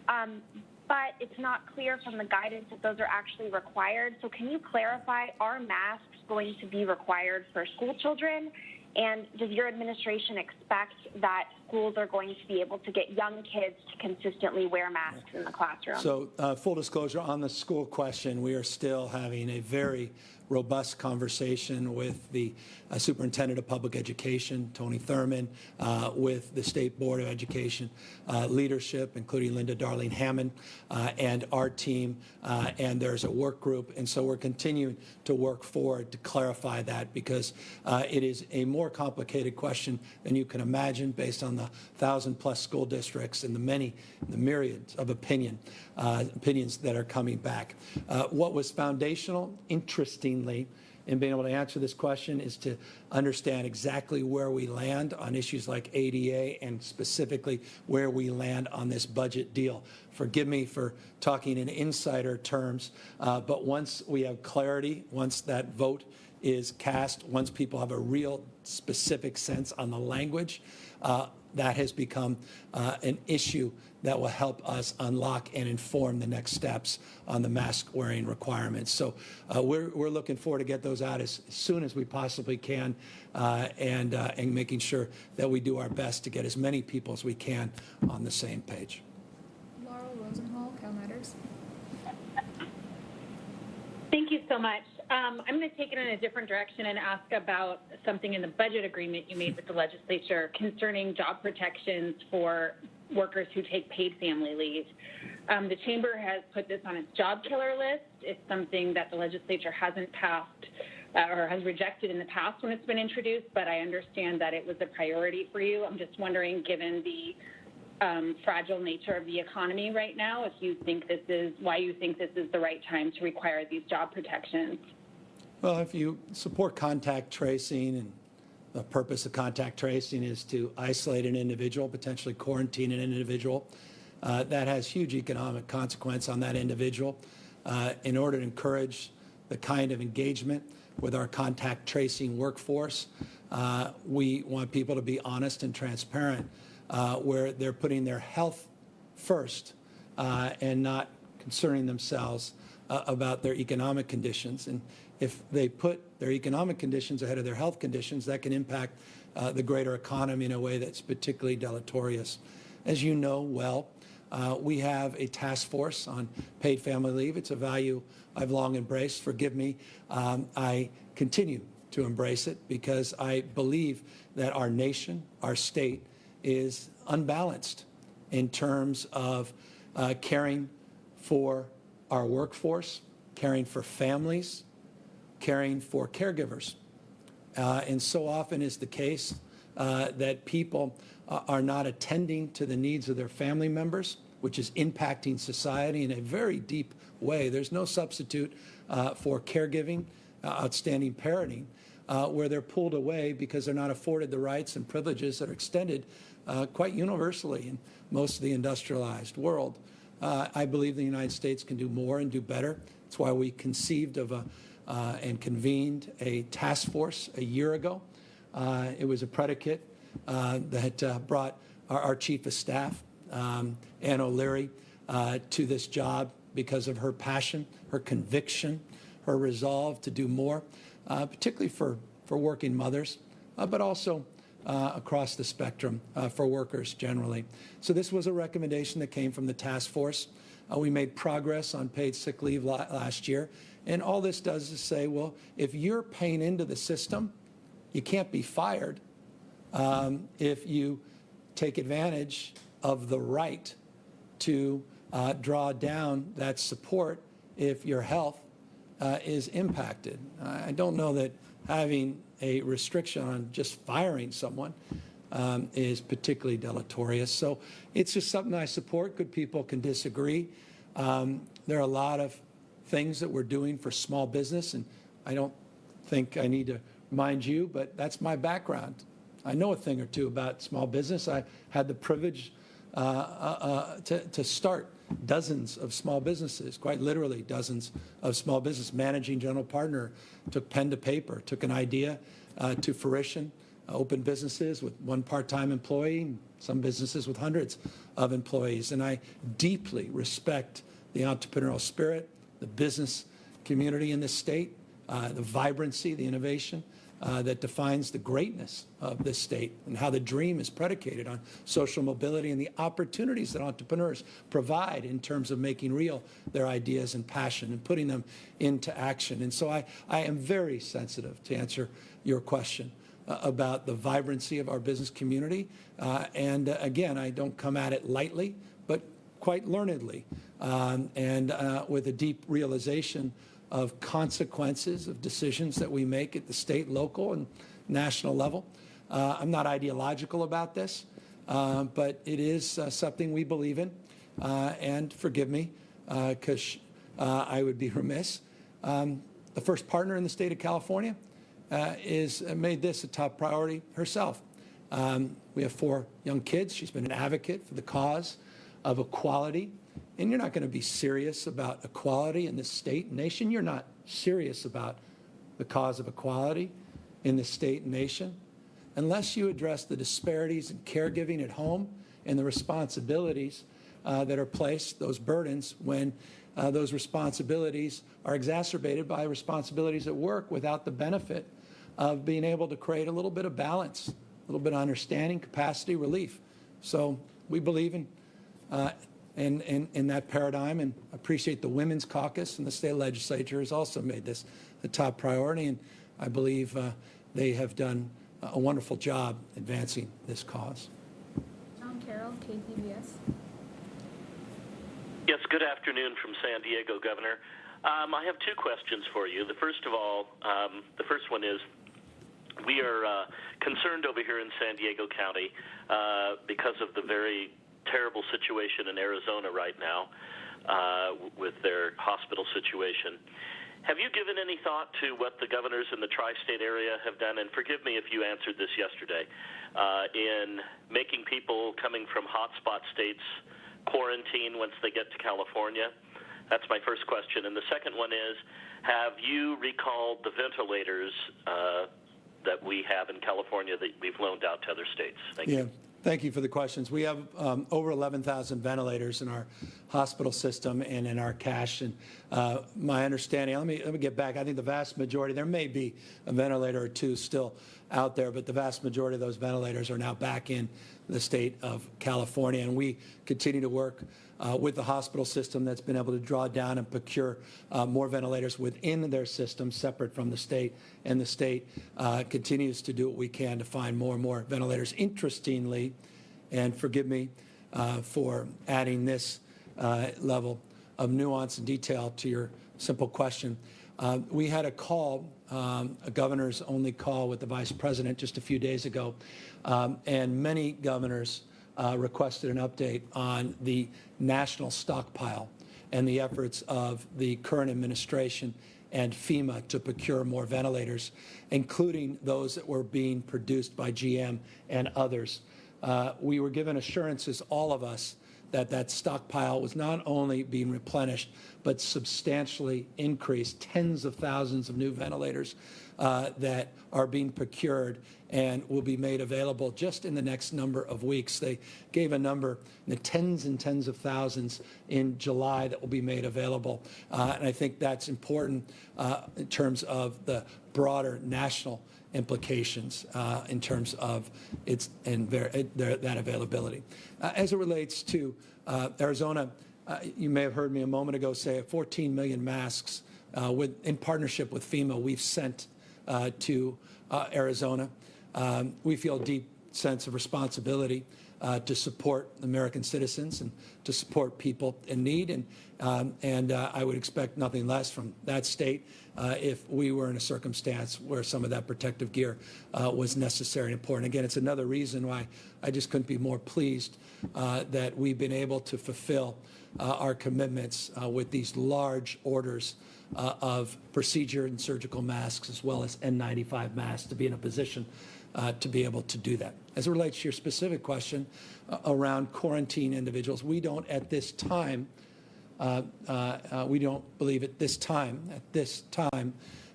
[SPEAKER 10] But it's not clear from the guidance that those are actually required. So can you clarify, are masks going to be required for school children? And does your administration expect that schools are going to be able to get young kids to consistently wear masks in the classroom?
[SPEAKER 2] So full disclosure on the school question, we are still having a very robust conversation with the Superintendent of Public Education, Tony Thurman, with the State Board of Education leadership, including Linda Darling Hammond, and our team, and there's a work group. And so we're continuing to work forward to clarify that because it is a more complicated question than you can imagine based on the 1,000+ school districts and the myriads of opinions that are coming back. What was foundational, interestingly, in being able to answer this question is to understand exactly where we land on issues like ADA and specifically where we land on this budget deal. Forgive me for talking in insider terms, but once we have clarity, once that vote is cast, once people have a real specific sense on the language, that has become an issue that will help us unlock and inform the next steps on the mask wearing requirements. So we're looking forward to get those out as soon as we possibly can and making sure that we do our best to get as many people as we can on the same page.
[SPEAKER 4] Laurel Rosenhall, Cal Matters.
[SPEAKER 11] Thank you so much. I'm going to take it in a different direction and ask about something in the budget agreement you made with the legislature concerning job protections for workers who take paid family leave. The chamber has put this on its job killer list. It's something that the legislature hasn't passed or has rejected in the past when it's been introduced, but I understand that it was a priority for you. I'm just wondering, given the fragile nature of the economy right now, if you think why you think this is the right time to require these job protections.
[SPEAKER 2] Well, if you support contact tracing, and the purpose of contact tracing is to isolate an individual, potentially quarantine an individual, that has huge economic consequence on that individual. In order to encourage the kind of engagement with our contact tracing workforce, we want people to be honest and transparent where they're putting their health first and not concerning themselves about their economic conditions. And if they put their economic conditions ahead of their health conditions, that can impact the greater economy in a way that's particularly deleterious. As you know well, we have a task force on paid family leave. It's a value I've long embraced. Forgive me, I continue to embrace it because I believe that our nation, our state, is unbalanced in terms of caring for our workforce, caring for families, caring for caregivers. And so often is the case that people are not attending to the needs of their family members, which is impacting society in a very deep way. There's no substitute for caregiving, outstanding parenting, where they're pulled away because they're not afforded the rights and privileges that are extended quite universally in most of the industrialized world. I believe the United States can do more and do better. That's why we conceived of and convened a task force a year ago. It was a predicate that brought our chief of staff, Ann O'Leary, to this job because of her passion, her conviction, her resolve to do more, particularly for working mothers, but also across the spectrum for workers generally. So this was a recommendation that came from the task force. We made progress on paid sick leave last year. And all this does is say, well, if you're paying into the system, you can't be fired if you take advantage of the right to draw down that support if your health is impacted. I don't know that having a restriction on just firing someone is particularly deleterious. So it's just something I support. Good people can disagree. There are a lot of things that we're doing for small business, and I don't think I need to remind you, but that's my background. I know a thing or two about small business. I had the privilege to start dozens of small businesses, quite literally dozens of small business. Managing general partner, took pen to paper, took an idea to fruition, opened businesses with one part-time employee, some businesses with hundreds of employees. And I deeply respect the entrepreneurial spirit, the business community in this state, the vibrancy, the innovation that defines the greatness of this state and how the dream is predicated on social mobility and the opportunities that entrepreneurs provide in terms of making real their ideas and passion and putting them into action. And so I am very sensitive to answer your question about the vibrancy of our business community. And again, I don't come at it lightly, but quite learnedly and with a deep realization of consequences of decisions that we make at the state, local, and national level. I'm not ideological about this, but it is something we believe in. And forgive me, because I would be remiss. The first partner in the state of California made this a top priority herself. We have 4 young kids. She's been an advocate for the cause of equality. And you're not going to be serious about equality in this state and nation. You're not serious about the cause of equality in this state and nation unless you address the disparities in caregiving at home and the responsibilities that are placed, those burdens, when those responsibilities are exacerbated by responsibilities at work without the benefit of being able to create a little bit of balance, a little bit of understanding, capacity, relief. So we believe in that paradigm, and appreciate the Women's Caucus and the state legislature has also made this a top priority, and I believe they have done a wonderful job advancing this cause.
[SPEAKER 4] John Carroll, KPBS.
[SPEAKER 12] Yes, good afternoon from San Diego, Governor. I have 2 questions for you. The first one is, we are concerned over here in San Diego County because of the very terrible situation in Arizona right now with their hospital situation. Have you given any thought to what the governors in the tri-state area have done, and forgive me if you answered this yesterday, in making people coming from hotspot states quarantine once they get to California? That's my first question. And the second one is, have you recalled the ventilators that we have in California that we've loaned out to other states? Thank you.
[SPEAKER 2] Thank you for the questions. We have over 11,000 ventilators in our hospital system and in our cash. And my understanding, let me get back. I think the vast majority, there may be a ventilator or two still out there, but the vast majority of those ventilators are now back in the state of California. And we continue to work with the hospital system that's been able to draw down and procure more ventilators within their system, separate from the state. And the state continues to do what we can to find more and more ventilators. Interestingly, and forgive me for adding this level of nuance and detail to your simple question, we had a call, a governor's only call with the vice president just a few days ago, and many governors requested an update on the national stockpile and the efforts of the current administration and FEMA to procure more ventilators, including those that were being produced by GM and others. We were given assurances, all of us, that that stockpile was not only being replenished, but substantially increased. Tens of thousands of new ventilators that are being procured and will be made available just in the next number of weeks. They gave a number in the tens and tens of thousands in July that will be made available. And I think that's important in terms of the broader national implications in terms of its and that availability. As it relates to Arizona, you may have heard me a moment ago say 14 million masks in partnership with FEMA we've sent to Arizona. We feel a deep sense of responsibility to support American citizens and to support people in need. And I would expect nothing less from that state if we were in a circumstance where some of that protective gear was necessary and important. Again, it's another reason why I just couldn't be more pleased that we've been able to fulfill our commitments with these large orders of procedure and surgical masks as well as N95 masks to be in a position to be able to do that. As it relates to your specific question around quarantine individuals, we don't at this time, we don't believe at this time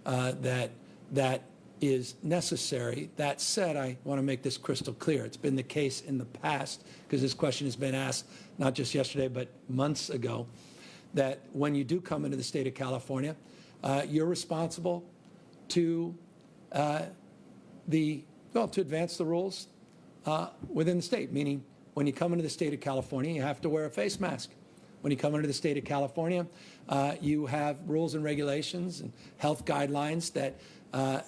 [SPEAKER 2] that that is necessary. That said, I want to make this crystal clear. It's been the case in the past, because this question has been asked not just yesterday, but months ago, that when you do come into the state of California, you're responsible to to advance the rules within the state, meaning when you come into the state of California, you have to wear a face mask. When you come into the state of California, you have rules and regulations and health guidelines that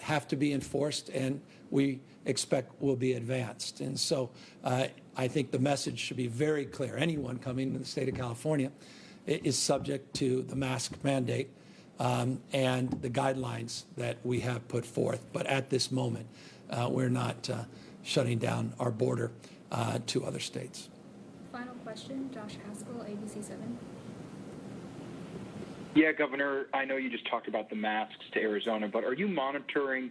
[SPEAKER 2] have to be enforced, and we expect will be advanced. And so I think the message should be very clear. Anyone coming to the state of California is subject to the mask mandate and the guidelines that we have put forth. But at this moment, we're not shutting down our border to other states.
[SPEAKER 4] Final question, Josh Haskell, ABC 7.
[SPEAKER 13] Yeah, Governor, I know you just talked about the masks to Arizona, but are you monitoring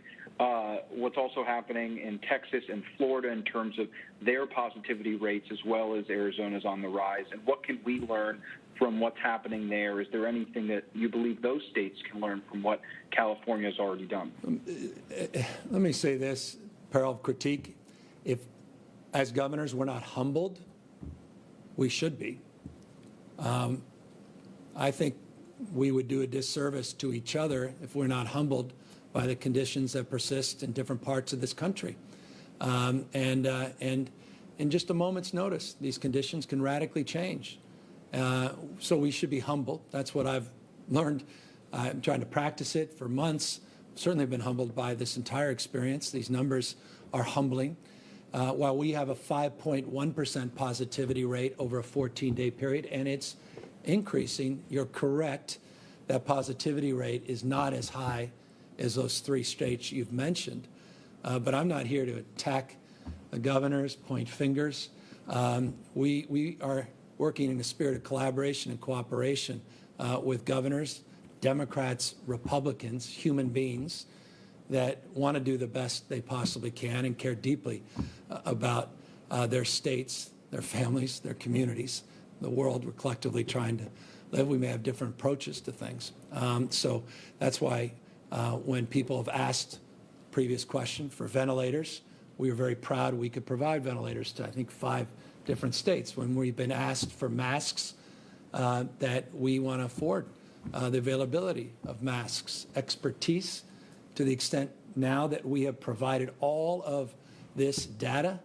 [SPEAKER 13] what's also happening in Texas and Florida in terms of their positivity rates as well as Arizona's on the rise? And what can we learn from what's happening there? Is there anything that you believe those states can learn from what California has already done?
[SPEAKER 2] Let me say this, peril of critique. If, as governors, we're not humbled, we should be. I think we would do a disservice to each other if we're not humbled by the conditions that persist in different parts of this country. And in just a moment's notice, these conditions can radically change. So we should be humble. That's what I've learned. I'm trying to practice it for months. Certainly been humbled by this entire experience. These numbers are humbling. While we have a 5.1% positivity rate over a 14-day period, and it's increasing, you're correct, that positivity rate is not as high as those three states you've mentioned. But I'm not here to attack the governors, point fingers. We are working in a spirit of collaboration and cooperation with governors, Democrats, Republicans, human beings that want to do the best they possibly can and care deeply about their states, their families, their communities, the world we're collectively trying to live. We may have different approaches to things. So that's why when people have asked previous question for ventilators, we were very proud we could provide ventilators to, I think, 5 different states. When we've been asked for masks, that we want to afford the availability of masks, expertise, to the extent now that we have provided all of this data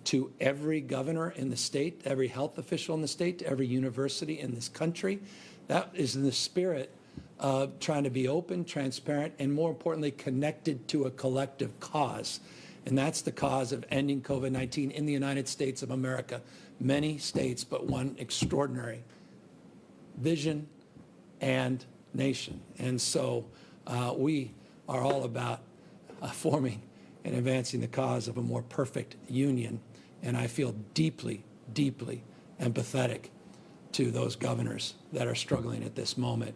[SPEAKER 2] to every governor in the state, every health official in the state, to every university in this country. That is in the spirit of trying to be open, transparent, and more importantly, connected to a collective cause. And that's the cause of ending COVID-19 in the United States of America. Many states, but one extraordinary vision and nation. And so we are all about forming and advancing the cause of a more perfect union. And I feel deeply, deeply empathetic to those governors that are struggling at this moment.